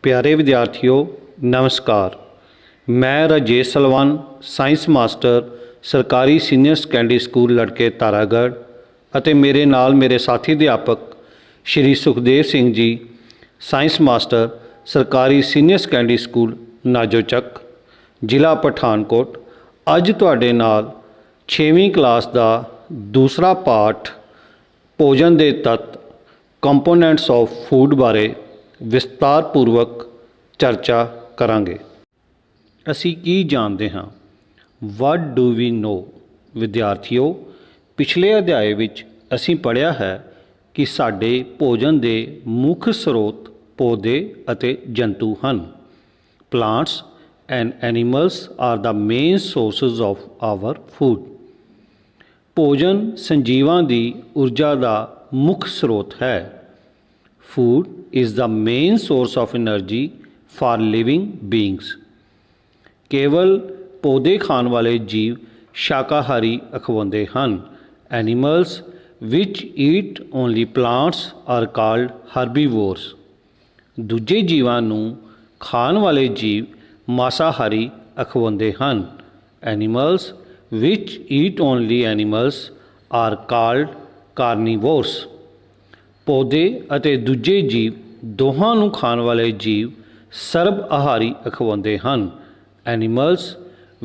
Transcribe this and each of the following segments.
प्यारे विद्यार्थियों नमस्कार। मैं राजेश सलवान साइंस मास्टर सरकारी सीनियर सैकेंडरी स्कूल लड़के तारागढ़ ਅਤੇ ਮੇਰੇ ਨਾਲ ਮੇਰੇ ਸਾਥੀ ਅਧਿਆਪਕ ਸ਼੍ਰੀ ਸੁਖਦੇਵ ਸਿੰਘ ਜੀ ਸਾਇੰਸ ਮਾਸਟਰ ਸਰਕਾਰੀ ਸੀਨੀਅਰ ਸੈਕੰਡਰੀ ਸਕੂਲ ਨਾਜੋਚੱਕ ਜ਼ਿਲ੍ਹਾ ਪਠਾਨਕੋਟ ਅੱਜ ਤੁਹਾਡੇ ਨਾਲ 6ਵੀਂ ਕਲਾਸ ਦਾ ਦੂਸਰਾ ਪਾਠ ਭੋਜਨ ਦੇ ਤੱਤ ਕੰਪੋਨੈਂਟਸ ਆਫ ਫੂਡ ਬਾਰੇ ਵਿਸਤਾਰਪੂਰਵਕ ਚਰਚਾ ਕਰਾਂਗੇ। ਅਸੀਂ ਕੀ ਜਾਣਦੇ ਹਾਂ? ਵਾਟ ਡੂ ਵੀ ਨੋ? ਵਿਦਿਆਰਥੀਓ, ਪਿਛਲੇ ਅਧਿਆਏ ਵਿੱਚ ਅਸੀਂ ਪੜ੍ਹਿਆ ਹੈ ਕਿ ਸਾਡੇ ਭੋਜਨ ਦੇ ਮੁੱਖ ਸਰੋਤ ਪੌਦੇ ਅਤੇ ਜੰਤੂ ਹਨ। Plants and animals are the main sources of our food. ਭੋਜਨ ਸੰਜੀਵਾਂ ਦੀ ਊਰਜਾ ਦਾ ਮੁੱਖ ਸਰੋਤ ਹੈ। Food is the main source of energy for living beings. ਕੇਵਲ ਪੌਦੇ ਖਾਣ ਵਾਲੇ ਜੀਵ ਸ਼ਾਕਾਹਾਰੀ ਅਖਵਾਉਂਦੇ ਹਨ। Animals which eat only plants are called herbivores। ਦੂਜੇ ਜੀਵਾਂ ਨੂੰ ਖਾਣ ਵਾਲੇ ਜੀਵ ਮਾਸਾਹਾਰੀ ਅਖਵਾਉਂਦੇ ਹਨ। Animals which eat only animals are called carnivores। ਪੌਦੇ ਅਤੇ ਦੂਜੇ ਜੀਵ ਦੋਹਾਂ ਨੂੰ ਖਾਣ ਵਾਲੇ ਜੀਵ ਸਰਬ ਆਹਾਰੀ ਅਖਵਾਉਂਦੇ ਹਨ। Animals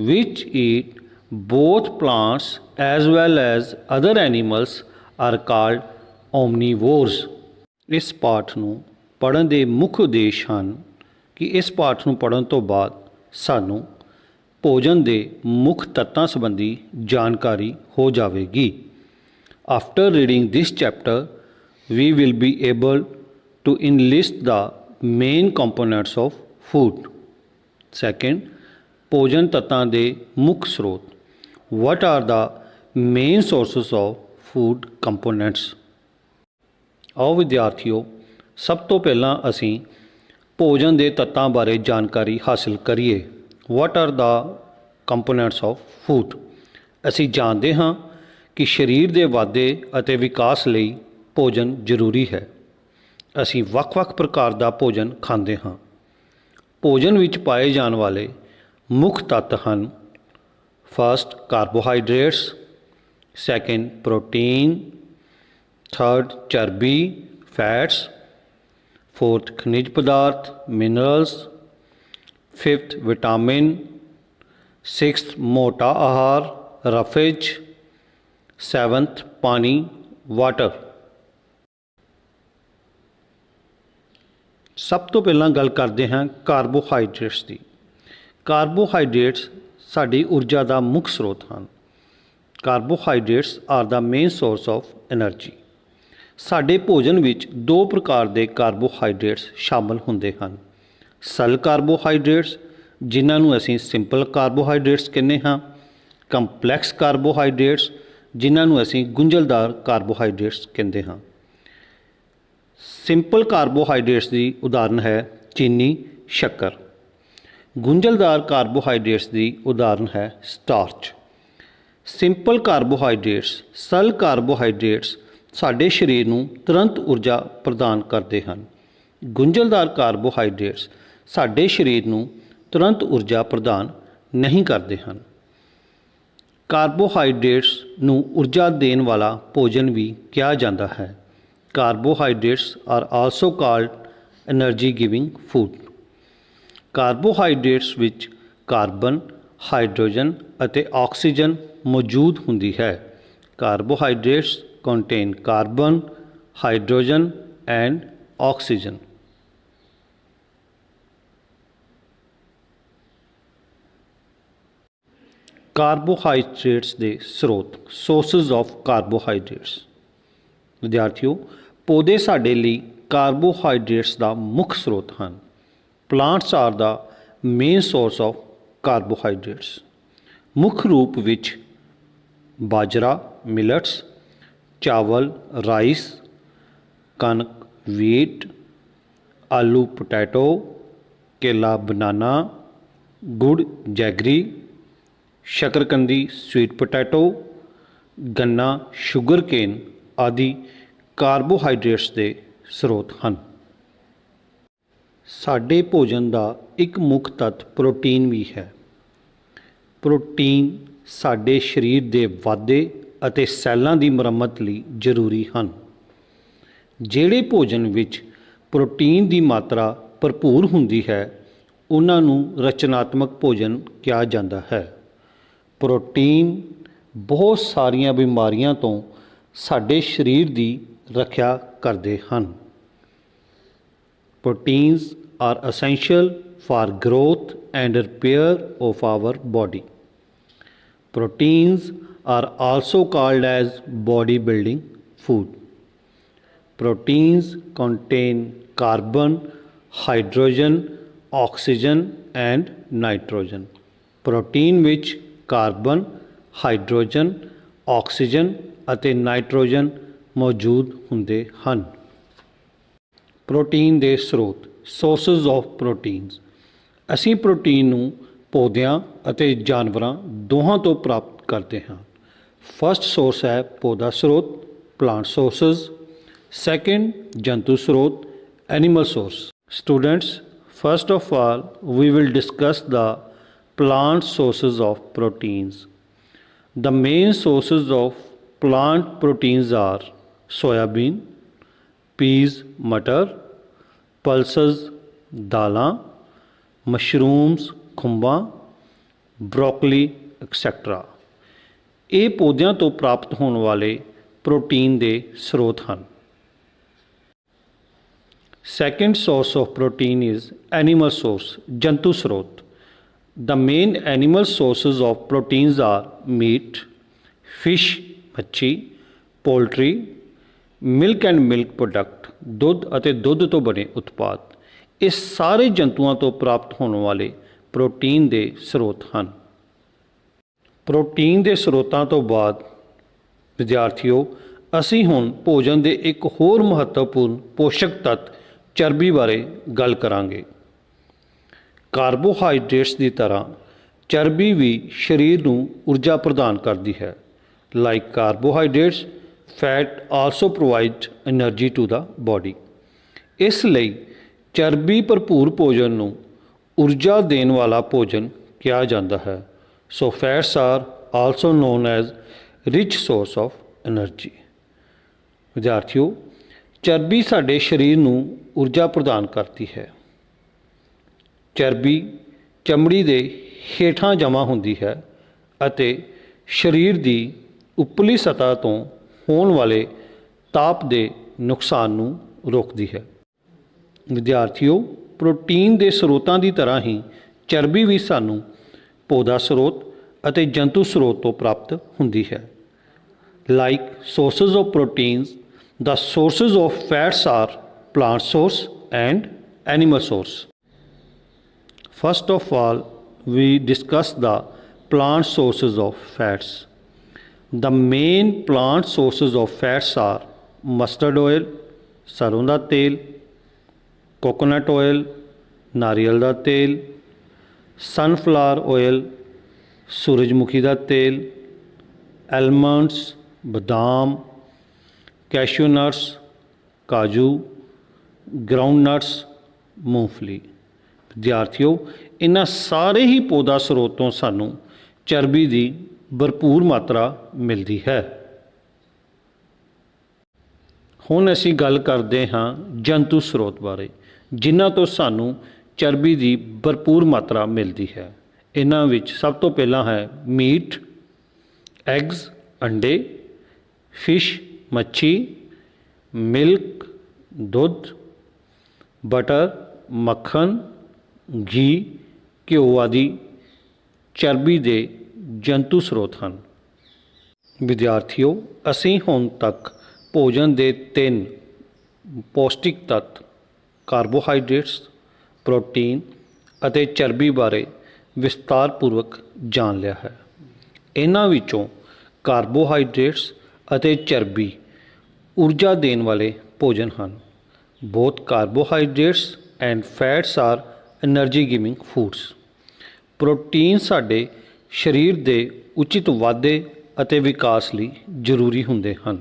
which eat both plants as well as other animals are called omnivores। ਇਸ ਪਾਠ ਨੂੰ ਪੜ੍ਹਨ ਦੇ ਮੁੱਖ ਉਦੇਸ਼ ਹਨ ਕਿ ਇਸ ਪਾਠ ਨੂੰ ਪੜ੍ਹਨ ਤੋਂ ਬਾਅਦ ਸਾਨੂੰ ਭੋਜਨ ਦੇ ਮੁੱਖ ਤੱਤਾਂ ਸੰਬੰਧੀ ਜਾਣਕਾਰੀ ਹੋ ਜਾਵੇਗੀ। After reading this chapter we will be able to enlist the main components of food। Second, ਭੋਜਨ ਤੱਤਾਂ ਦੇ ਮੁੱਖ ਸਰੋਤ। What are the main sources of food components? ਆਓ ਵਿਦਿਆਰਥੀਓ, ਸਭ ਤੋਂ ਪਹਿਲਾਂ ਅਸੀਂ ਭੋਜਨ ਦੇ ਤੱਤਾਂ ਬਾਰੇ ਜਾਣਕਾਰੀ ਹਾਸਲ ਕਰੀਏ। What are the components of food? ਅਸੀਂ ਜਾਣਦੇ ਹਾਂ ਕਿ ਸਰੀਰ ਦੇ ਵਾਧੇ ਅਤੇ ਵਿਕਾਸ ਲਈ ਭੋਜਨ ਜ਼ਰੂਰੀ ਹੈ। ਅਸੀਂ ਵੱਖ-ਵੱਖ ਪ੍ਰਕਾਰ ਦਾ ਭੋਜਨ ਖਾਂਦੇ ਹਾਂ। ਭੋਜਨ ਵਿੱਚ ਪਾਏ ਜਾਣ ਵਾਲੇ ਮੁੱਖ ਤੱਤ ਹਨ। First, carbohydrates. Second, protein. Third, ਚਰਬੀ ਫੈਟਸ। ਫੋਰਥ, ਖਣਿਜ ਪਦਾਰਥ ਮਿਨਰਲਸ। Fifth, vitamin. ਸਿਕਸਥ, ਮੋਟਾ ਆਹਾਰ ਰਫੇਜ। ਸੈਵਨਥ, ਪਾਣੀ ਵਾਟਰ। ਸਭ ਤੋਂ ਪਹਿਲਾਂ ਗੱਲ ਕਰਦੇ ਹਾਂ ਕਾਰਬੋਹਾਈਡਰੇਟਸ ਦੀ। ਕਾਰਬੋਹਾਈਡਰੇਟਸ ਸਾਡੀ ਊਰਜਾ ਦਾ ਮੁੱਖ ਸਰੋਤ ਹਨ। Carbohydrates are the main source of energy. ਸਾਡੇ ਭੋਜਨ ਵਿੱਚ ਦੋ ਪ੍ਰਕਾਰ ਦੇ ਕਾਰਬੋਹਾਈਡਰੇਟਸ ਸ਼ਾਮਲ ਹੁੰਦੇ ਹਨ। ਸਰਲ ਕਾਰਬੋਹਾਈਡਰੇਟਸ, ਜਿਨ੍ਹਾਂ ਨੂੰ ਅਸੀਂ ਸਿੰਪਲ ਕਾਰਬੋਹਾਈਡਰੇਟਸ ਕਹਿੰਦੇ ਹਾਂ। ਕੰਪਲੈਕਸ ਕਾਰਬੋਹਾਈਡਰੇਟਸ, ਜਿਨ੍ਹਾਂ ਨੂੰ ਅਸੀਂ ਗੁੰਝਲਦਾਰ ਕਾਰਬੋਹਾਈਡਰੇਟਸ ਕਹਿੰਦੇ ਹਾਂ। ਸਿੰਪਲ ਕਾਰਬੋਹਾਈਡਰੇਟਸ ਦੀ ਉਦਾਹਰਨ ਹੈ ਚੀਨੀ, ਸ਼ੱਕਰ। ਗੁੰਝਲਦਾਰ ਕਾਰਬੋਹਾਈਡਰੇਟਸ ਦੀ ਉਦਾਹਰਨ ਹੈ ਸਟਾਰਚ। ਸਿੰਪਲ ਕਾਰਬੋਹਾਈਡਰੇਟਸ, ਸਰਲ ਕਾਰਬੋਹਾਈਡਰੇਟਸ ਸਾਡੇ ਸਰੀਰ ਨੂੰ ਤੁਰੰਤ ਊਰਜਾ ਪ੍ਰਦਾਨ ਕਰਦੇ ਹਨ। ਗੁੰਝਲਦਾਰ ਕਾਰਬੋਹਾਈਡਰੇਟਸ ਸਾਡੇ ਸਰੀਰ ਨੂੰ ਤੁਰੰਤ ਊਰਜਾ ਪ੍ਰਦਾਨ ਨਹੀਂ ਕਰਦੇ ਹਨ। ਕਾਰਬੋਹਾਈਡਰੇਟਸ ਨੂੰ ਊਰਜਾ ਦੇਣ ਵਾਲਾ ਭੋਜਨ ਵੀ ਕਿਹਾ ਜਾਂਦਾ ਹੈ। Carbohydrates are also called energy giving food. Carbohydrates ਵਿੱਚ ਕਾਰਬਨ, ਹਾਈਡਰੋਜਨ ਅਤੇ ਆਕਸੀਜਨ ਮੌਜੂਦ ਹੁੰਦੀ ਹੈ। Carbohydrates contain carbon, hydrogen and oxygen। Carbohydrates ਦੇ ਸਰੋਤ, ਸੋਰਸਿਸ ਆਫ ਕਾਰਬੋਹਾਈਡਰੇਟਸ। ਵਿਦਿਆਰਥੀਓ, ਪੌਦੇ ਸਾਡੇ ਲਈ ਕਾਰਬੋਹਾਈਡਰੇਟਸ ਦਾ ਮੁੱਖ ਸਰੋਤ ਹਨ। Plants are the main source of carbohydrates. ਮੁੱਖ ਰੂਪ ਵਿੱਚ ਬਾਜਰਾ ਮਿਲਟਸ, ਚਾਵਲ ਰਾਈਸ, ਕਣਕ ਵੀਟ, ਆਲੂ ਪੋਟੈਟੋ, ਕੇਲਾ ਬਨਾਨਾ, ਗੁੜ ਜੈਗਰੀ, ਸ਼ਕਰਕੰਦੀ ਸਵੀਟ ਪੋਟੈਟੋ, ਗੰਨਾ ਸ਼ੂਗਰ ਕੇਨ ਆਦਿ ਕਾਰਬੋਹਾਈਡਰੇਟਸ ਦੇ ਸਰੋਤ ਹਨ। ਸਾਡੇ ਭੋਜਨ ਦਾ ਇੱਕ ਮੁੱਖ ਤੱਤ ਪ੍ਰੋਟੀਨ ਵੀ ਹੈ। ਪ੍ਰੋਟੀਨ ਸਾਡੇ ਸਰੀਰ ਦੇ ਵਾਧੇ ਅਤੇ ਸੈੱਲਾਂ ਦੀ ਮੁਰੰਮਤ ਲਈ ਜ਼ਰੂਰੀ ਹਨ। ਜਿਹੜੇ ਭੋਜਨ ਵਿੱਚ ਪ੍ਰੋਟੀਨ ਦੀ ਮਾਤਰਾ ਭਰਪੂਰ ਹੁੰਦੀ ਹੈ ਉਹਨਾਂ ਨੂੰ ਰਚਨਾਤਮਕ ਭੋਜਨ ਕਿਹਾ ਜਾਂਦਾ ਹੈ। ਪ੍ਰੋਟੀਨ ਬਹੁਤ ਸਾਰੀਆਂ ਬਿਮਾਰੀਆਂ ਤੋਂ ਸਾਡੇ ਸਰੀਰ ਦੀ ਰੱਖਿਆ ਕਰਦੇ ਹਨ। Proteins are essential for growth and repair of our body. Proteins are also called as bodybuilding food. Proteins contain carbon, hydrogen, oxygen and nitrogen. Protein ਵਿੱਚ ਕਾਰਬਨ, ਹਾਈਡਰੋਜਨ, ਆਕਸੀਜਨ ਅਤੇ ਨਾਈਟ੍ਰੋਜਨ ਮੌਜੂਦ ਹੁੰਦੇ ਹਨ। ਪ੍ਰੋਟੀਨ ਦੇ ਸਰੋਤ ਸੋਰਸਿਸ ਆਫ ਪ੍ਰੋਟੀਨਸ। ਅਸੀਂ protein ਨੂੰ ਪੌਦਿਆਂ ਅਤੇ ਜਾਨਵਰਾਂ ਦੋਹਾਂ ਤੋਂ ਪ੍ਰਾਪਤ ਕਰਦੇ ਹਾਂ। ਫਸਟ ਸੋਰਸ ਹੈ ਪੌਦਾ ਸਰੋਤ ਪਲਾਂਟ ਸੋਰਸਿਸ, ਸੈਕਿੰਡ ਜੰਤੂ ਸਰੋਤ animal source. Students, first of all we will discuss the plant sources of proteins. The main sources of plant proteins are soybean, peas ਮਟਰ, ਪਲਸਸ ਦਾਲਾਂ, ਮਸ਼ਰੂਮਸ ਖੁੰਬਾਂ, ਬਰੋਕਲੀ ਐਕਸੈਟਰਾ। ਇਹ ਪੌਦਿਆਂ ਤੋਂ ਪ੍ਰਾਪਤ ਹੋਣ ਵਾਲੇ ਪ੍ਰੋਟੀਨ ਦੇ ਸਰੋਤ ਹਨ। Second source of protein is animal source ਜੰਤੂ ਸਰੋਤ। The main animal sources of proteins are meat, fish ਮੱਛੀ, poultry, milk and milk product ਦੁੱਧ ਅਤੇ ਦੁੱਧ ਤੋਂ ਬਣੇ ਉਤਪਾਦ। ਇਹ ਸਾਰੇ ਜੰਤੂਆਂ ਤੋਂ ਪ੍ਰਾਪਤ ਹੋਣ ਵਾਲੇ ਪ੍ਰੋਟੀਨ ਦੇ ਸਰੋਤ ਹਨ। ਪ੍ਰੋਟੀਨ ਦੇ ਸਰੋਤਾਂ ਤੋਂ ਬਾਅਦ ਵਿਦਿਆਰਥੀਓ ਅਸੀਂ ਹੁਣ ਭੋਜਨ ਦੇ ਇੱਕ ਹੋਰ ਮਹੱਤਵਪੂਰਨ ਪੋਸ਼ਕ ਤੱਤ ਚਰਬੀ ਬਾਰੇ ਗੱਲ ਕਰਾਂਗੇ। ਕਾਰਬੋਹਾਈਡਰੇਟਸ ਦੀ ਤਰ੍ਹਾਂ ਚਰਬੀ ਵੀ ਸਰੀਰ ਨੂੰ ਊਰਜਾ ਪ੍ਰਦਾਨ ਕਰਦੀ ਹੈ। Like carbohydrates fat also provide energy to the body. ਇਸ ਲਈ ਚਰਬੀ ਭਰਪੂਰ ਭੋਜਨ ਨੂੰ ਊਰਜਾ ਦੇਣ ਵਾਲਾ ਭੋਜਨ ਕਿਹਾ ਜਾਂਦਾ ਹੈ। So fats are also known as rich source of energy. ਵਿਦਿਆਰਥੀਓ ਚਰਬੀ ਸਾਡੇ ਸਰੀਰ ਨੂੰ ਊਰਜਾ ਪ੍ਰਦਾਨ ਕਰਦੀ ਹੈ। ਚਰਬੀ ਚਮੜੀ ਦੇ ਹੇਠਾਂ ਜਮ੍ਹਾਂ ਹੁੰਦੀ ਹੈ ਅਤੇ ਸਰੀਰ ਦੀ ਉੱਪਰਲੀ ਸਤ੍ਹਾ ਤੋਂ ਹੋਣ ਵਾਲੇ ਤਾਪ ਦੇ ਨੁਕਸਾਨ ਨੂੰ ਰੋਕਦੀ ਹੈ। ਵਿਦਿਆਰਥੀਓ ਪ੍ਰੋਟੀਨ ਦੇ ਸਰੋਤਾਂ ਦੀ ਤਰ੍ਹਾਂ ਹੀ ਚਰਬੀ ਵੀ ਸਾਨੂੰ ਪੌਦਾ ਸਰੋਤ ਅਤੇ ਜੰਤੂ ਸਰੋਤ ਤੋਂ ਪ੍ਰਾਪਤ ਹੁੰਦੀ ਹੈ। Like sources of proteins the sources of fats are plant source and animal source. First of all, we discuss the plant sources of fats. The main plant sources of fats are mustard oil, ਸਰੋਂ ਦਾ ਤੇਲ, coconut oil, ਨਾਰੀਅਲ ਦਾ ਤੇਲ, sunflower oil, ਸੂਰਜਮੁਖੀ ਦਾ ਤੇਲ, almonds, ਬਦਾਮ, ਕੈਸ਼ੂ nuts, ਕਾਜੂ, ground nuts, ਮੂੰਗਫਲੀ। ਵਿਦਿਆਰਥੀਓ ਇਹਨਾਂ ਸਾਰੇ ਹੀ ਪੌਦਾ ਸਰੋਤ ਤੋਂ ਸਾਨੂੰ ਚਰਬੀ ਦੀ ਭਰਪੂਰ ਮਾਤਰਾ ਮਿਲਦੀ ਹੈ। ਹੁਣ ਅਸੀਂ ਗੱਲ ਕਰਦੇ ਹਾਂ ਜੰਤੂ ਸਰੋਤ ਬਾਰੇ ਜਿਨ੍ਹਾਂ ਤੋਂ ਸਾਨੂੰ ਚਰਬੀ ਦੀ ਭਰਪੂਰ ਮਾਤਰਾ ਮਿਲਦੀ ਹੈ। ਇਹਨਾਂ ਵਿੱਚ ਸਭ ਤੋਂ ਪਹਿਲਾਂ ਹੈ ਮੀਟ, ਐਗਜ਼ ਅੰਡੇ, ਫਿਸ਼ ਮੱਛੀ, ਮਿਲਕ ਦੁੱਧ, ਬਟਰ ਮੱਖਣ, ਘੀ, ਘਿਓ ਆਦਿ ਚਰਬੀ ਦੇ ਜੰਤੂ ਸਰੋਤ ਹਨ। ਵਿਦਿਆਰਥੀਓ ਅਸੀਂ ਹੁਣ ਤੱਕ ਭੋਜਨ ਦੇ 3 ਪੌਸ਼ਟਿਕ ਤੱਤ ਕਾਰਬੋਹਾਈਡਰੇਟਸ, ਪ੍ਰੋਟੀਨ ਅਤੇ ਚਰਬੀ ਬਾਰੇ ਵਿਸਤਾਰਪੂਰਵਕ ਜਾਣ ਲਿਆ ਹੈ। ਇਹਨਾਂ ਵਿੱਚੋਂ ਕਾਰਬੋਹਾਈਡਰੇਟਸ ਅਤੇ ਚਰਬੀ ਊਰਜਾ ਦੇਣ ਵਾਲੇ ਭੋਜਨ ਹਨ। Both carbohydrates and fats are energy giving foods. Protein ਸਾਡੇ ਸਰੀਰ ਦੇ ਉਚਿਤ ਵਾਧੇ ਅਤੇ ਵਿਕਾਸ ਲਈ ਜ਼ਰੂਰੀ ਹੁੰਦੇ ਹਨ।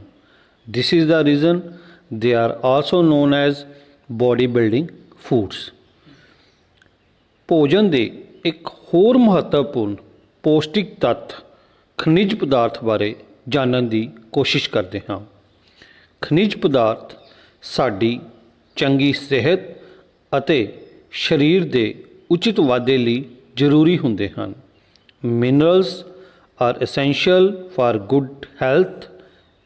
This is the reason they are also known as body building foods. ਭੋਜਨ ਦੇ ਇੱਕ ਹੋਰ ਮਹੱਤਵਪੂਰਨ ਪੌਸ਼ਟਿਕ ਤੱਤ ਖਣਿਜ ਪਦਾਰਥ ਬਾਰੇ ਜਾਣਨ ਦੀ ਕੋਸ਼ਿਸ਼ ਕਰਦੇ ਹਾਂ। ਖਣਿਜ ਪਦਾਰਥ ਸਾਡੀ ਚੰਗੀ ਸਿਹਤ ਅਤੇ ਸਰੀਰ ਦੇ ਉਚਿਤ ਵਾਧੇ ਲਈ ਜ਼ਰੂਰੀ ਹੁੰਦੇ ਹਨ। Minerals are essential for good health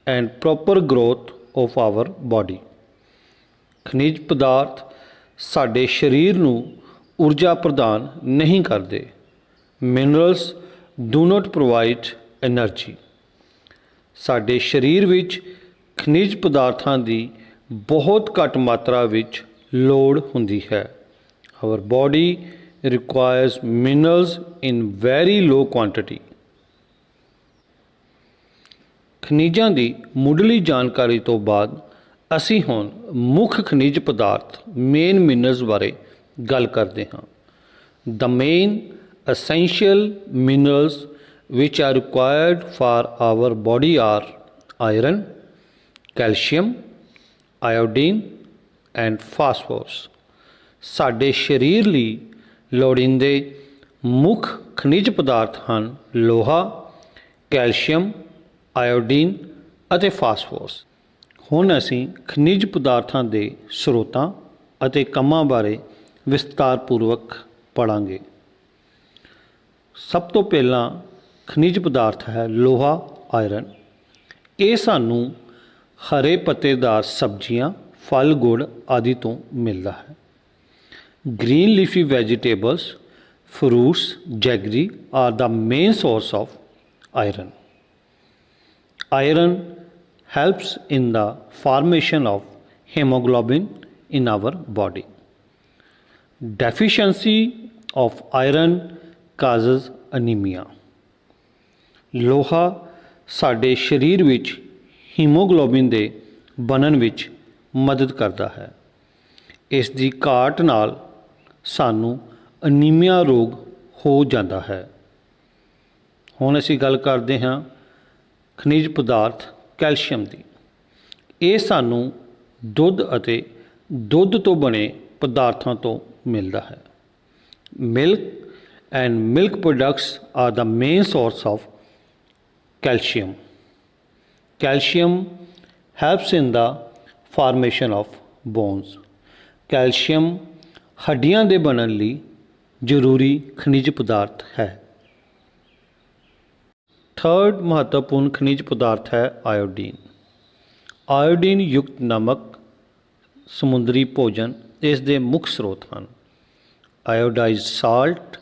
and proper growth of our body. ਖਣਿਜ ਪਦਾਰਥ ਸਾਡੇ ਸਰੀਰ ਨੂੰ ਊਰਜਾ ਪ੍ਰਦਾਨ ਨਹੀਂ ਕਰਦੇ। Minerals do not provide energy. ਸਾਡੇ ਸਰੀਰ ਵਿੱਚ ਖਣਿਜ ਪਦਾਰਥਾਂ ਦੀ ਬਹੁਤ ਘੱਟ ਮਾਤਰਾ ਵਿੱਚ ਲੋੜ ਹੁੰਦੀ ਹੈ। ਆਵਰ ਬਾਡੀ ਰਿਕੁਆਇਰਸ ਮਿਨਰਲਸ ਇਨ ਵੈਰੀ ਲੋ ਕੁਆਂਟਿਟੀ। ਖਣਿਜਾਂ ਦੀ ਮੁੱਢਲੀ ਜਾਣਕਾਰੀ ਤੋਂ ਬਾਅਦ ਅਸੀਂ ਹੁਣ ਮੁੱਖ ਖਣਿਜ ਪਦਾਰਥ ਮੇਨ ਮਿਨਰਲਸ ਬਾਰੇ ਗੱਲ ਕਰਦੇ ਹਾਂ। ਦ main essential minerals which are required for our body are iron, calcium, iodine and phosphorus। ਸਾਡੇ ਸਰੀਰ ਲਈ ਲੋੜੀਂਦੇ ਮੁੱਖ ਖਣਿਜ ਪਦਾਰਥ ਹਨ ਲੋਹਾ, ਕੈਲਸ਼ੀਅਮ, ਆਇਓਡੀਨ ਅਤੇ ਫਾਸਫੋਰਸ। ਹੁਣ ਅਸੀਂ ਖਣਿਜ ਪਦਾਰਥਾਂ ਦੇ ਸਰੋਤਾਂ ਅਤੇ ਕੰਮਾਂ ਬਾਰੇ ਵਿਸਤਾਰਪੂਰਵਕ ਪੜ੍ਹਾਂਗੇ। ਸਭ ਤੋਂ ਪਹਿਲਾਂ ਖਣਿਜ ਪਦਾਰਥ ਹੈ ਲੋਹਾ, ਆਇਰਨ। ਇਹ ਸਾਨੂੰ ਹਰੇ ਪੱਤੇਦਾਰ ਸਬਜ਼ੀਆਂ, ਫਲ, ਗੁੜ ਆਦਿ ਤੋਂ ਮਿਲਦਾ ਹੈ। Green leafy vegetables, fruits, jaggery are the main source of iron. Iron helps in the formation of hemoglobin in our body. Deficiency of iron causes anemia। ਲੋਹਾ ਸਾਡੇ ਸਰੀਰ ਵਿੱਚ ਹੀਮੋਗਲੋਬਿਨ ਦੇ ਬਣਨ ਵਿੱਚ ਮਦਦ ਕਰਦਾ ਹੈ। ਇਸ ਦੀ ਘਾਟ ਨਾਲ ਸਾਨੂੰ ਅਨੀਮੀਆ ਰੋਗ ਹੋ ਜਾਂਦਾ ਹੈ। ਹੁਣ ਅਸੀਂ ਗੱਲ ਕਰਦੇ ਹਾਂ ਖਣਿਜ ਪਦਾਰਥ ਕੈਲਸ਼ੀਅਮ ਦੀ। ਇਹ ਸਾਨੂੰ ਦੁੱਧ ਅਤੇ ਦੁੱਧ ਤੋਂ ਬਣੇ ਪਦਾਰਥਾਂ ਤੋਂ ਮਿਲਦਾ ਹੈ। Milk and milk products are the main source of calcium. Calcium helps in the formation of bones. ਕੈਲਸ਼ੀਅਮ ਹੱਡੀਆਂ ਦੇ ਬਣਨ ਲਈ ਜ਼ਰੂਰੀ ਖਣਿਜ ਪਦਾਰਥ ਹੈ। ਥਰਡ ਮਹੱਤਵਪੂਰਨ ਖਣਿਜ ਪਦਾਰਥ ਹੈ ਆਇਓਡੀਨ। ਆਇਓਡੀਨ ਯੁਕਤ ਨਮਕ ਸਮੁੰਦਰੀ ਭੋਜਨ ਇਸ ਦੇ ਮੁੱਖ ਸਰੋਤ ਹਨ। Iodised salt,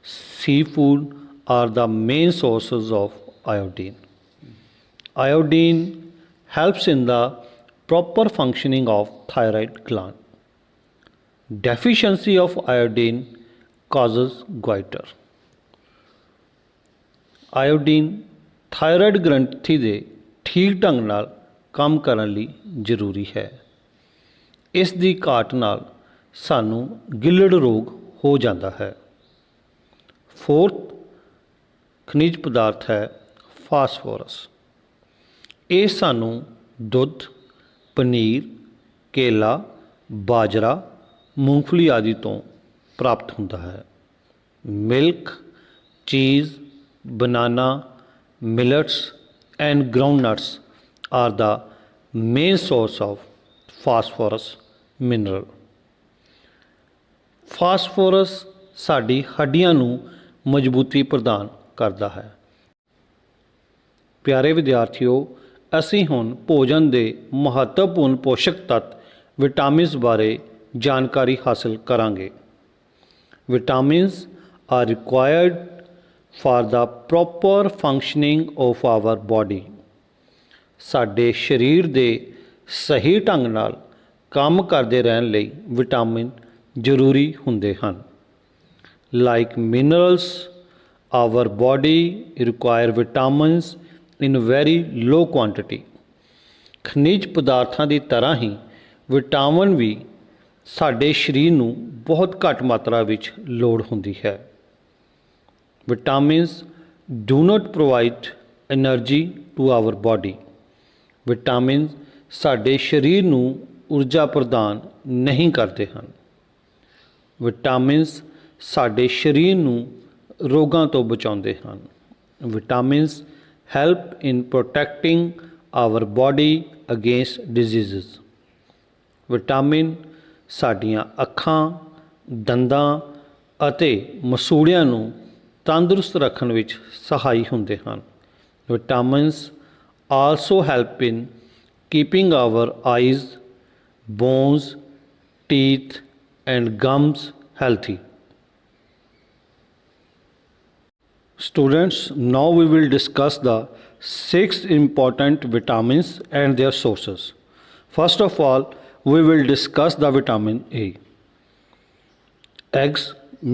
sea food are the main sources of iodine. Iodine helps in the proper functioning of thyroid gland. Deficiency of iodine causes goitre. Iodine thyroid ਗ੍ਰੰਥੀ ਦੇ ਠੀਕ ਢੰਗ ਨਾਲ ਕੰਮ ਕਰਨ ਲਈ ਜ਼ਰੂਰੀ ਹੈ। ਇਸ ਦੀ ਘਾਟ ਨਾਲ ਸਾਨੂੰ ਗਿੱਲੜ ਰੋਗ ਹੋ ਜਾਂਦਾ ਹੈ। ਫੋਰਥ ਖਣਿਜ ਪਦਾਰਥ ਹੈ ਫਾਸਫੋਰਸ। ਇਹ ਸਾਨੂੰ ਦੁੱਧ, ਪਨੀਰ, ਕੇਲਾ, ਬਾਜਰਾ, ਮੂੰਗਫਲੀ ਆਦਿ ਤੋਂ ਪ੍ਰਾਪਤ ਹੁੰਦਾ ਹੈ। ਮਿਲਕ, ਚੀਜ਼, banana, millets and groundnuts are the main source of phosphorus mineral। Phosphorus ਸਾਡੀ ਹੱਡੀਆਂ ਨੂੰ ਮਜ਼ਬੂਤੀ ਪ੍ਰਦਾਨ ਕਰਦਾ ਹੈ। ਪਿਆਰੇ ਵਿਦਿਆਰਥੀਓ, ਅਸੀਂ ਹੁਣ ਭੋਜਨ ਦੇ ਮਹੱਤਵਪੂਰਨ ਪੋਸ਼ਕ ਤੱਤ ਵਿਟਾਮਿਨਸ ਬਾਰੇ ਜਾਣਕਾਰੀ ਹਾਸਲ ਕਰਾਂਗੇ। Vitamins are required for the proper functioning of our body। ਸਾਡੇ ਸਰੀਰ ਦੇ ਸਹੀ ਢੰਗ ਨਾਲ ਕੰਮ ਕਰਦੇ ਰਹਿਣ ਲਈ ਵਿਟਾਮਿਨ ਜ਼ਰੂਰੀ ਹੁੰਦੇ ਹਨ। Like minerals our body require vitamins in very low quantity. ਖਣਿਜ ਪਦਾਰਥਾਂ ਦੀ ਤਰ੍ਹਾਂ ਹੀ ਵਿਟਾਮਿਨ ਵੀ ਸਾਡੇ ਸਰੀਰ ਨੂੰ ਬਹੁਤ ਘੱਟ ਮਾਤਰਾ ਵਿੱਚ ਲੋੜ ਹੁੰਦੀ ਹੈ। Vitamins do not provide energy to our body। Vitamin ਸਾਡੇ ਸਰੀਰ ਨੂੰ ਊਰਜਾ ਪ੍ਰਦਾਨ ਨਹੀਂ ਕਰਦੇ ਹਨ। ਵਿਟਾਮਿਨਸ ਸਾਡੇ ਸਰੀਰ ਨੂੰ ਰੋਗਾਂ ਤੋਂ ਬਚਾਉਂਦੇ ਹਨ। Vitamins help in protecting our body against diseases. Vitamin ਸਾਡੀਆਂ ਅੱਖਾਂ, ਦੰਦਾਂ ਅਤੇ ਮਸੂੜਿਆਂ ਨੂੰ ਤੰਦਰੁਸਤ ਰੱਖਣ ਵਿੱਚ ਸਹਾਈ ਹੁੰਦੇ ਹਨ। Vitamins also help in keeping our eyes, bones, teeth and gums healthy. Students, now we will discuss the 6 important vitamins and their sources. First of all, we will discuss the vitamin A. Eggs,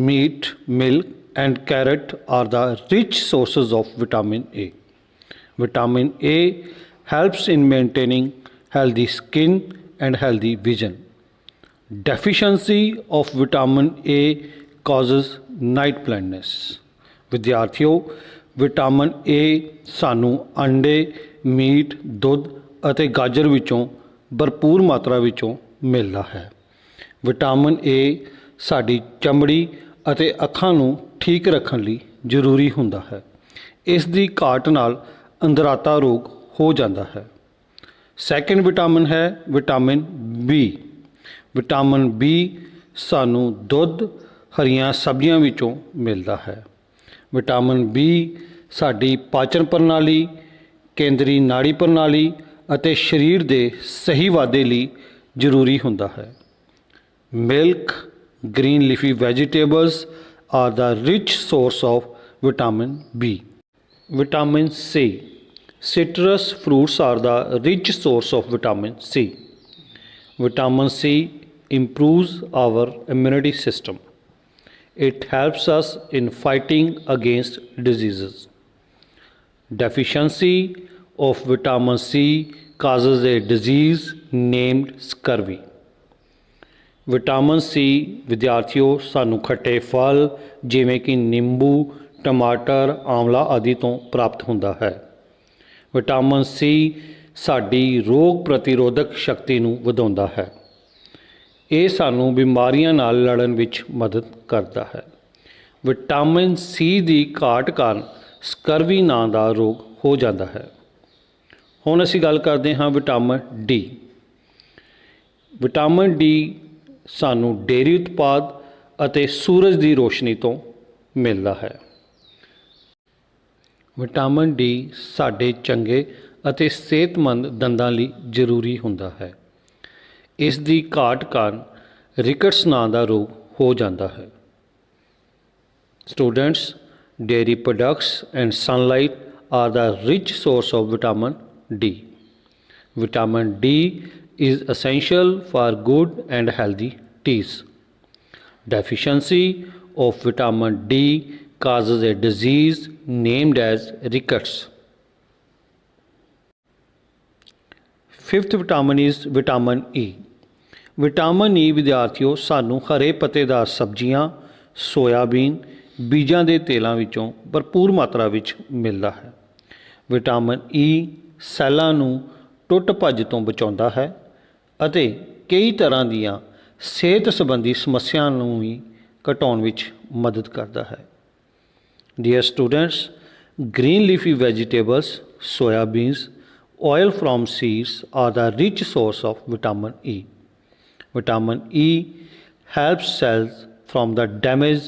meat, milk and carrot are the rich sources of vitamin A. Vitamin A helps in maintaining healthy skin and healthy vision. Deficiency of vitamin A causes night blindness. ਵਿਦਿਆਰਥੀਓ, vitamin A ਸਾਨੂੰ ਅੰਡੇ, meat, ਦੁੱਧ ਅਤੇ ਗਾਜਰ ਵਿੱਚੋਂ ਭਰਪੂਰ ਮਾਤਰਾ ਵਿੱਚੋਂ ਮਿਲਦਾ ਹੈ। ਵਿਟਾਮਿਨ A ਸਾਡੀ ਚਮੜੀ ਅਤੇ ਅੱਖਾਂ ਨੂੰ ਠੀਕ ਰੱਖਣ ਲਈ ਜ਼ਰੂਰੀ ਹੁੰਦਾ ਹੈ। ਇਸ ਦੀ ਘਾਟ ਨਾਲ ਅੰਧਰਾਤਾ ਰੋਗ ਹੋ ਜਾਂਦਾ ਹੈ। ਸੈਕਿੰਡ ਵਿਟਾਮਿਨ ਹੈ ਵਿਟਾਮਿਨ B। ਵਿਟਾਮਿਨ B ਸਾਨੂੰ ਦੁੱਧ, ਹਰੀਆਂ ਸਬਜ਼ੀਆਂ ਵਿੱਚੋਂ ਮਿਲਦਾ ਹੈ। ਵਿਟਾਮਿਨ B ਸਾਡੀ ਪਾਚਨ ਪ੍ਰਣਾਲੀ, ਕੇਂਦਰੀ ਨਾੜੀ ਪ੍ਰਣਾਲੀ ਅਤੇ ਸਰੀਰ ਦੇ ਸਹੀ ਵਾਧੇ ਲਈ ਜ਼ਰੂਰੀ ਹੁੰਦਾ ਹੈ। Milk, green leafy vegetables are the rich source of vitamin B. Vitamin C. Citrus fruits are the rich source of vitamin C. Vitamin C improves our immunity system. It helps us in fighting against diseases. Deficiency of vitamin C causes a disease named scurvy. Vitamin C ਵਿਦਿਆਰਥੀਓ ਸਾਨੂੰ ਖੱਟੇ ਫਲ ਜਿਵੇਂ ਕਿ ਨਿੰਬੂ, ਟਮਾਟਰ, ਆਂਵਲਾ ਆਦਿ ਤੋਂ ਪ੍ਰਾਪਤ ਹੁੰਦਾ ਹੈ। ਵਿਟਾਮਿਨ C ਸਾਡੀ ਰੋਗ ਪ੍ਰਤੀਰੋਧਕ ਸ਼ਕਤੀ ਨੂੰ ਵਧਾਉਂਦਾ ਹੈ। ਇਹ ਸਾਨੂੰ ਬਿਮਾਰੀਆਂ ਨਾਲ ਲੜਨ ਵਿੱਚ ਮਦਦ ਕਰਦਾ ਹੈ। ਵਿਟਾਮਿਨ C ਦੀ ਘਾਟ ਕਾਰਨ ਸਕਰਵੀ ਨਾਂ ਦਾ ਰੋਗ ਹੋ ਜਾਂਦਾ ਹੈ। ਹੁਣ ਅਸੀਂ ਗੱਲ ਕਰਦੇ ਹਾਂ ਵਿਟਾਮਿਨ D। ਵਿਟਾਮਿਨ D ਸਾਨੂੰ ਡੇਅਰੀ ਉਤਪਾਦ ਅਤੇ ਸੂਰਜ ਦੀ ਰੋਸ਼ਨੀ ਤੋਂ ਮਿਲਦਾ ਹੈ। ਵਿਟਾਮਿਨ D ਸਾਡੇ ਚੰਗੇ ਅਤੇ ਸਿਹਤਮੰਦ ਦੰਦਾਂ ਲਈ ਜ਼ਰੂਰੀ ਹੁੰਦਾ ਹੈ। ਇਸ ਦੀ ਘਾਟ ਕਾਰਨ ਰਿਕਟਸ ਨਾਂ ਦਾ ਰੋਗ ਹੋ ਜਾਂਦਾ ਹੈ। Students, dairy products and sunlight are the rich source of vitamin D. Vitamin D is essential for good and healthy teeth. Deficiency of vitamin D causes a disease named as rickets. Fifth vitamin is vitamin E. Vitamin E ਵਿਦਿਆਰਥੀਓ ਸਾਨੂੰ ਹਰੇ ਪੱਤੇਦਾਰ ਸਬਜ਼ੀਆਂ, soybean, ਬੀਜਾਂ ਦੇ ਤੇਲਾਂ ਵਿੱਚੋਂ ਭਰਪੂਰ ਮਾਤਰਾ ਵਿੱਚ ਮਿਲਦਾ ਹੈ। ਵਿਟਾਮਿਨ E ਸੈੱਲਾਂ ਨੂੰ ਟੁੱਟ ਭੱਜ ਤੋਂ ਬਚਾਉਂਦਾ ਹੈ ਅਤੇ ਕਈ ਤਰ੍ਹਾਂ ਦੀਆਂ ਸਿਹਤ ਸੰਬੰਧੀ ਸਮੱਸਿਆਵਾਂ ਨੂੰ ਵੀ ਘਟਾਉਣ ਵਿੱਚ ਮਦਦ ਕਰਦਾ ਹੈ। Dear students, green leafy vegetables, soyabeans, oil from seeds are the rich source of vitamin E. Vitamin E helps cells from the damage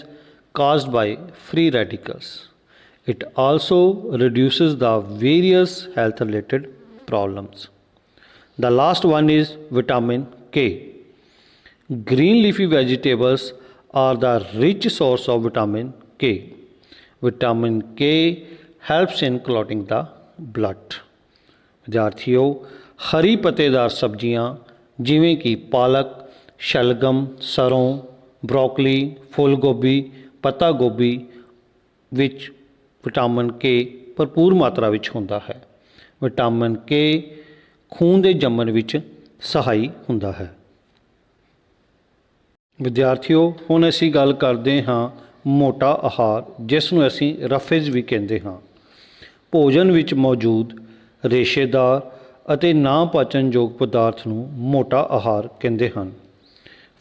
caused by free radicals. It also reduces the various health related problems. The last one is vitamin K. Green leafy vegetables are the rich source of vitamin K. Vitamin K helps in clotting the blood. ਵਿਦਿਆਰਥੀਓ, ਹਰੀ ਪੱਤੇਦਾਰ ਸਬਜ਼ੀਆਂ ਜਿਵੇਂ ਕਿ ਪਾਲਕ, ਸ਼ਲਗਮ, ਸਰੋਂ, broccoli, ਫੁੱਲ ਗੋਭੀ, ਪੱਤਾ ਗੋਭੀ ਵਿੱਚ ਵਿਟਾਮਿਨ K ਭਰਪੂਰ ਮਾਤਰਾ ਵਿੱਚ ਹੁੰਦਾ ਹੈ। ਵਿਟਾਮਿਨ K ਖੂਨ ਦੇ ਜੰਮਣ ਵਿੱਚ ਸਹਾਈ ਹੁੰਦਾ ਹੈ। ਵਿਦਿਆਰਥੀਓ, ਹੁਣ ਅਸੀਂ ਗੱਲ ਕਰਦੇ ਹਾਂ ਮੋਟਾ ਆਹਾਰ, ਜਿਸ ਨੂੰ ਅਸੀਂ ਰਫੇਜ਼ ਵੀ ਕਹਿੰਦੇ ਹਾਂ। ਭੋਜਨ ਵਿੱਚ ਮੌਜੂਦ ਰੇਸ਼ੇਦਾਰ ਅਤੇ ਨਾ ਪਾਚਨਯੋਗ ਪਦਾਰਥ ਨੂੰ ਮੋਟਾ ਆਹਾਰ ਕਹਿੰਦੇ ਹਨ।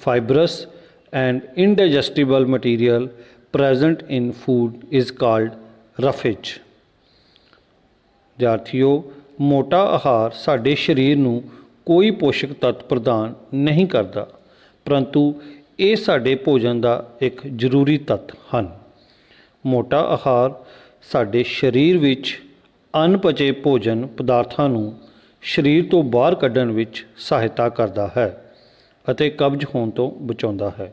Fibres and indigestible material present in food is called roughage. ਵਿਦਿਆਰਥੀਓ, ਮੋਟਾ ਆਹਾਰ ਸਾਡੇ ਸਰੀਰ ਨੂੰ ਕੋਈ ਪੋਸ਼ਕ ਤੱਤ ਪ੍ਰਦਾਨ ਨਹੀਂ ਕਰਦਾ, ਪਰੰਤੂ ਇਹ ਸਾਡੇ ਭੋਜਨ ਦਾ ਇੱਕ ਜ਼ਰੂਰੀ ਤੱਤ ਹਨ। ਮੋਟਾ ਆਹਾਰ ਸਾਡੇ ਸਰੀਰ ਵਿੱਚ ਅਣਪਚੇ ਭੋਜਨ ਪਦਾਰਥਾਂ ਨੂੰ ਸਰੀਰ ਤੋਂ ਬਾਹਰ ਕੱਢਣ ਵਿੱਚ ਸਹਾਇਤਾ ਕਰਦਾ ਹੈ ਅਤੇ ਕਬਜ਼ ਹੋਣ ਤੋਂ ਬਚਾਉਂਦਾ ਹੈ।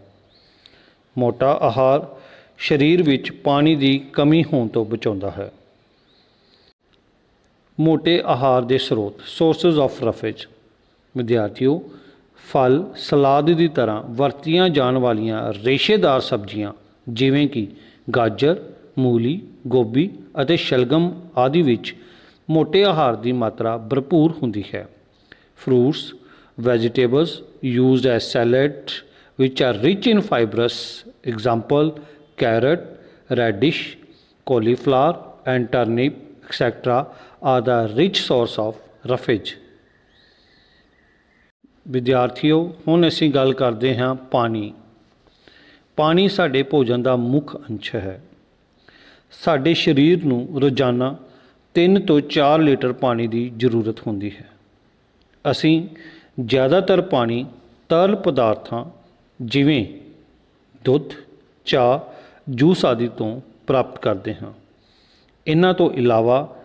ਮੋਟਾ ਆਹਾਰ ਸਰੀਰ ਵਿੱਚ ਪਾਣੀ ਦੀ ਕਮੀ ਹੋਣ ਤੋਂ ਬਚਾਉਂਦਾ ਹੈ। ਮੋਟੇ ਆਹਾਰ ਦੇ ਸਰੋਤ ਸੋਰਸਿਸ ਆਫ ਰਫੇਜ। ਵਿਦਿਆਰਥੀਓ, ਫਲ ਸਲਾਦ ਦੀ ਤਰ੍ਹਾਂ ਵਰਤੀਆਂ ਜਾਣ ਵਾਲੀਆਂ ਰੇਸ਼ੇਦਾਰ ਸਬਜ਼ੀਆਂ ਜਿਵੇਂ ਕਿ ਗਾਜਰ, ਮੂਲੀ, ਗੋਭੀ ਅਤੇ ਸ਼ਲਗਮ ਆਦਿ ਵਿੱਚ ਮੋਟੇ ਆਹਾਰ ਦੀ ਮਾਤਰਾ ਭਰਪੂਰ ਹੁੰਦੀ ਹੈ। Fruits, vegetables used as salad which are rich in fibrous, example carrot, radish, cauliflower and turnip etc. are the rich source of roughage. ਵਿਦਿਆਰਥੀਓ, ਹੁਣ ਅਸੀਂ ਗੱਲ ਕਰਦੇ ਹਾਂ ਪਾਣੀ। ਪਾਣੀ ਸਾਡੇ ਭੋਜਨ ਦਾ ਮੁੱਖ ਅੰਸ਼ ਹੈ। ਸਾਡੇ ਸਰੀਰ ਨੂੰ ਰੋਜ਼ਾਨਾ 3 ਤੋਂ 4 ਲੀਟਰ ਪਾਣੀ ਦੀ ਜ਼ਰੂਰਤ ਹੁੰਦੀ ਹੈ। ਅਸੀਂ ਜ਼ਿਆਦਾਤਰ ਪਾਣੀ ਤਰਲ ਪਦਾਰਥਾਂ ਜਿਵੇਂ ਦੁੱਧ, ਚਾਹ, ਜੂਸ ਆਦਿ ਤੋਂ ਪ੍ਰਾਪਤ ਕਰਦੇ ਹਾਂ। ਇਹਨਾਂ ਤੋਂ ਇਲਾਵਾ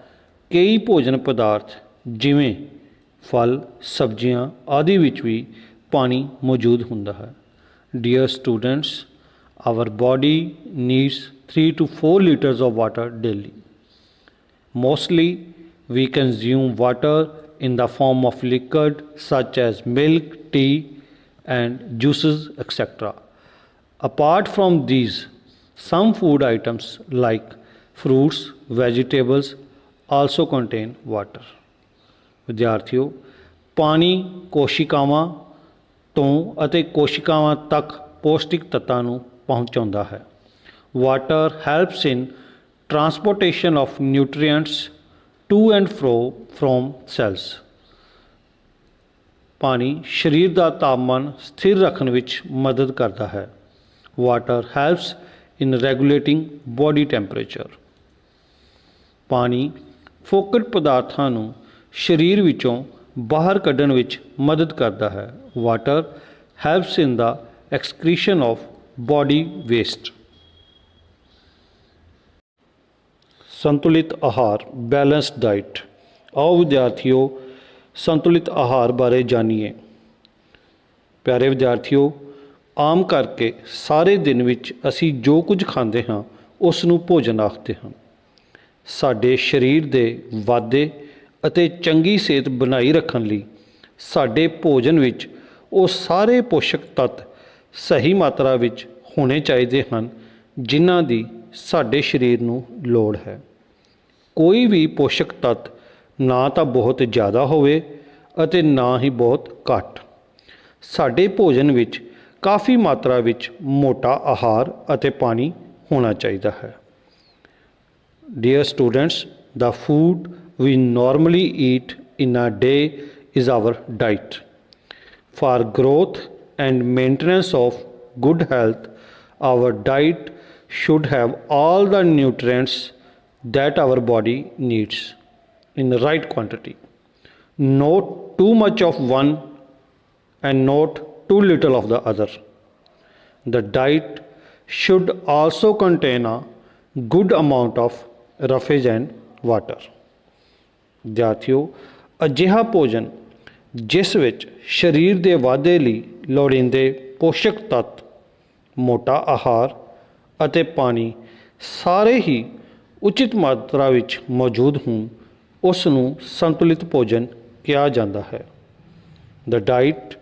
ਕਈ ਭੋਜਨ ਪਦਾਰਥ ਜਿਵੇਂ ਫਲ, ਸਬਜ਼ੀਆਂ ਆਦਿ ਵਿੱਚ ਵੀ ਪਾਣੀ ਮੌਜੂਦ ਹੁੰਦਾ ਹੈ। Dear students, our body needs 3 to 4 liters of water daily. Mostly we consume water in the form of liquid such as milk, tea and juices etc. Apart from these, some food items like fruits, vegetables also contain water. ਵਿਦਿਆਰਥੀਓ, ਪਾਣੀ ਕੋਸ਼ਿਕਾਵਾਂ ਤੋਂ ਅਤੇ ਕੋਸ਼ਿਕਾਵਾਂ ਤੱਕ ਪੌਸ਼ਟਿਕ ਤੱਤਾਂ ਨੂੰ ਪਹੁੰਚਾਉਂਦਾ ਹੈ। Water helps in transportation of nutrients to and fro from cells. ਪਾਣੀ ਸਰੀਰ ਦਾ ਤਾਪਮਾਨ ਸਥਿਰ ਰੱਖਣ ਵਿੱਚ ਮਦਦ ਕਰਦਾ ਹੈ। Water helps in regulating body temperature. ਪਾਣੀ ਫੋਕਟ ਪਦਾਰਥਾਂ ਨੂੰ ਸਰੀਰ ਵਿੱਚੋਂ ਬਾਹਰ ਕੱਢਣ ਵਿੱਚ ਮਦਦ ਕਰਦਾ ਹੈ। Water helps in the excretion of body waste. ਸੰਤੁਲਿਤ ਆਹਾਰ, ਬੈਲੈਂਸਡ ਡਾਈਟ। ਆਓ ਵਿਦਿਆਰਥੀਓ, ਸੰਤੁਲਿਤ ਆਹਾਰ ਬਾਰੇ ਜਾਣੀਏ। ਪਿਆਰੇ ਵਿਦਿਆਰਥੀਓ, ਆਮ ਕਰਕੇ ਸਾਰੇ ਦਿਨ ਵਿੱਚ ਅਸੀਂ ਜੋ ਕੁਝ ਖਾਂਦੇ ਹਾਂ ਉਸ ਨੂੰ ਭੋਜਨ ਆਖਦੇ ਹਾਂ। ਸਾਡੇ ਸਰੀਰ ਦੇ ਵਾਧੇ ਅਤੇ ਚੰਗੀ ਸਿਹਤ ਬਣਾਈ ਰੱਖਣ ਲਈ ਸਾਡੇ ਭੋਜਨ ਵਿੱਚ ਉਹ ਸਾਰੇ ਪੋਸ਼ਕ ਤੱਤ ਸਹੀ ਮਾਤਰਾ ਵਿੱਚ ਹੋਣੇ ਚਾਹੀਦੇ ਹਨ ਜਿਨ੍ਹਾਂ ਦੀ ਸਾਡੇ ਸਰੀਰ ਨੂੰ ਲੋੜ ਹੈ। ਕੋਈ ਵੀ ਪੋਸ਼ਕ ਤੱਤ ਨਾ ਤਾਂ ਬਹੁਤ ਜ਼ਿਆਦਾ ਹੋਵੇ ਅਤੇ ਨਾ ਹੀ ਬਹੁਤ ਘੱਟ। ਸਾਡੇ ਭੋਜਨ ਵਿੱਚ ਕਾਫੀ ਮਾਤਰਾ ਵਿੱਚ ਮੋਟਾ ਆਹਾਰ ਅਤੇ ਪਾਣੀ ਹੋਣਾ ਚਾਹੀਦਾ ਹੈ। Dear students, the food we normally eat in a day is our diet. For growth and maintenance of good health, our diet should have all the nutrients that our body needs in the right quantity. Not too much of one and not too little of the other. The diet should also contain a good amount of roughage and water. ਵਿਦਿਆਰਥੀਓ, ਅਜਿਹਾ ਭੋਜਨ ਜਿਸ ਵਿੱਚ ਸਰੀਰ ਦੇ ਵਾਧੇ ਲਈ ਲੋੜੀਂਦੇ ਪੋਸ਼ਕ ਤੱਤ, ਮੋਟਾ ਆਹਾਰ ਅਤੇ ਪਾਣੀ ਸਾਰੇ ਹੀ ਉਚਿਤ ਮਾਤਰਾ ਵਿੱਚ ਮੌਜੂਦ ਹੋਣ ਉਸ ਨੂੰ ਸੰਤੁਲਿਤ ਭੋਜਨ ਕਿਹਾ ਜਾਂਦਾ ਹੈ। The diet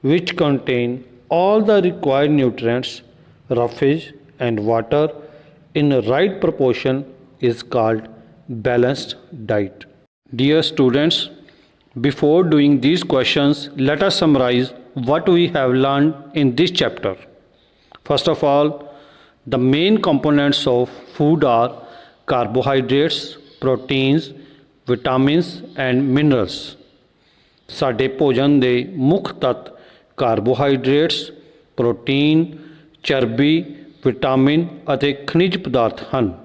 which contain all the required nutrients, roughage and water in right proportion is called balanced diet. Dear students, before doing these questions, let us summarize what we have learned in this chapter. First of all, the main components of food are carbohydrates, proteins, vitamins and minerals. ਸਾਡੇ ਭੋਜਨ ਦੇ ਮੁੱਖ ਤੱਤ carbohydrates, protein, ਚਰਬੀ, vitamin ਅਤੇ ਖਣਿਜ ਪਦਾਰਥ ਹਨ।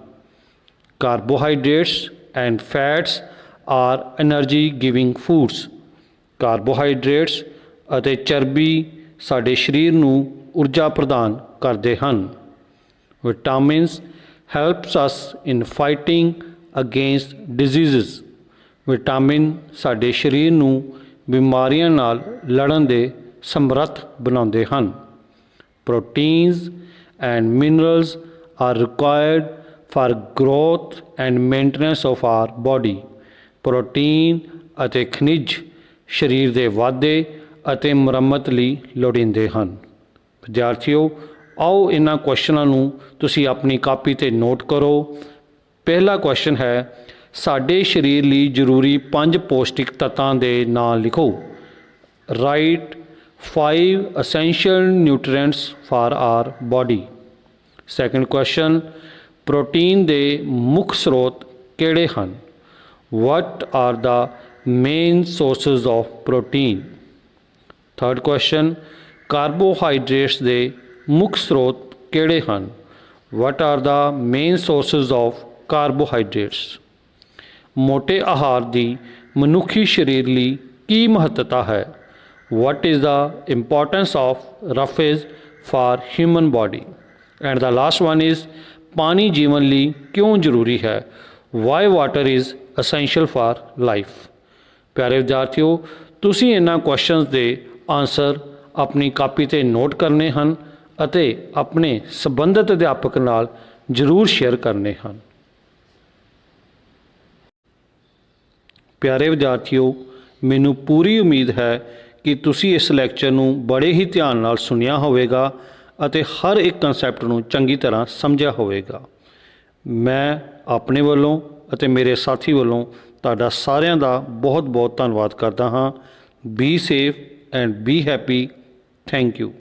Carbohydrates and fats are energy giving foods. Carbohydrates ਅਤੇ ਚਰਬੀ ਸਾਡੇ ਸਰੀਰ ਨੂੰ ਊਰਜਾ ਪ੍ਰਦਾਨ ਕਰਦੇ ਹਨ। Vitamins helps us in fighting against diseases. Vitamin ਸਾਡੇ ਸਰੀਰ ਨੂੰ ਬਿਮਾਰੀਆਂ ਨਾਲ ਲੜਨ ਦੇ ਸਮਰੱਥ ਬਣਾਉਂਦੇ ਹਨ। Proteins and minerals are required for growth and maintenance of our body. Protein ਅਤੇ ਖਣਿਜ ਸਰੀਰ ਦੇ ਵਾਧੇ ਅਤੇ ਮੁਰੰਮਤ ਲਈ ਲੋੜੀਂਦੇ ਹਨ। ਵਿਦਿਆਰਥੀਓ, ਆਓ ਇਹਨਾਂ ਕੁਐਸਚਨਾਂ ਨੂੰ ਤੁਸੀਂ ਆਪਣੀ ਕਾਪੀ 'ਤੇ ਨੋਟ ਕਰੋ। ਪਹਿਲਾ ਕੁਐਸਚਨ ਹੈ, ਸਾਡੇ ਸਰੀਰ ਲਈ ਜ਼ਰੂਰੀ 5 ਪੌਸ਼ਟਿਕ ਤੱਤਾਂ ਦੇ ਨਾਂ ਲਿਖੋ। Right 5 essential nutrients for our body। Second question, protein ਦੇ ਮੁੱਖ ਸਰੋਤ ਕਿਹੜੇ ਹਨ? What are the main sources of protein? Third question, carbohydrates ਦੇ ਮੁੱਖ ਸਰੋਤ ਕਿਹੜੇ ਹਨ? What are the main sources of carbohydrates? ਮੋਟੇ ਆਹਾਰ ਦੀ ਮਨੁੱਖੀ ਸਰੀਰ ਲਈ ਕੀ ਮਹੱਤਤਾ ਹੈ? What is the importance of roughage for human body? And the last one is, ਪਾਣੀ ਜੀਵਨ ਲਈ ਕਿਉਂ ਜ਼ਰੂਰੀ ਹੈ? Why water is essential for life? ਪਿਆਰੇ ਵਿਦਿਆਰਥੀਓ, ਤੁਸੀਂ ਇਹਨਾਂ ਕੁਐਸਚਨਸ ਦੇ ਆਨਸਰ ਆਪਣੀ ਕਾਪੀ 'ਤੇ ਨੋਟ ਕਰਨੇ ਹਨ ਅਤੇ ਆਪਣੇ ਸੰਬੰਧਿਤ ਅਧਿਆਪਕ ਨਾਲ ਜ਼ਰੂਰ ਸ਼ੇਅਰ ਕਰਨੇ ਹਨ। ਪਿਆਰੇ ਵਿਦਿਆਰਥੀਓ, ਮੈਨੂੰ ਪੂਰੀ ਉਮੀਦ ਹੈ ਕਿ ਤੁਸੀਂ ਇਸ ਲੈਕਚਰ ਨੂੰ ਬੜੇ ਹੀ ਧਿਆਨ ਨਾਲ ਸੁਣਿਆ ਹੋਵੇਗਾ ਅਤੇ ਹਰ ਇੱਕ ਕਨਸੈਪਟ ਨੂੰ ਚੰਗੀ ਤਰ੍ਹਾਂ ਸਮਝਿਆ ਹੋਵੇਗਾ। ਮੈਂ ਆਪਣੇ ਵੱਲੋਂ ਅਤੇ ਮੇਰੇ ਸਾਥੀ ਵੱਲੋਂ ਤੁਹਾਡਾ ਸਾਰਿਆਂ ਦਾ ਬਹੁਤ ਬਹੁਤ ਧੰਨਵਾਦ ਕਰਦਾ ਹਾਂ। Be safe and be happy. Thank you.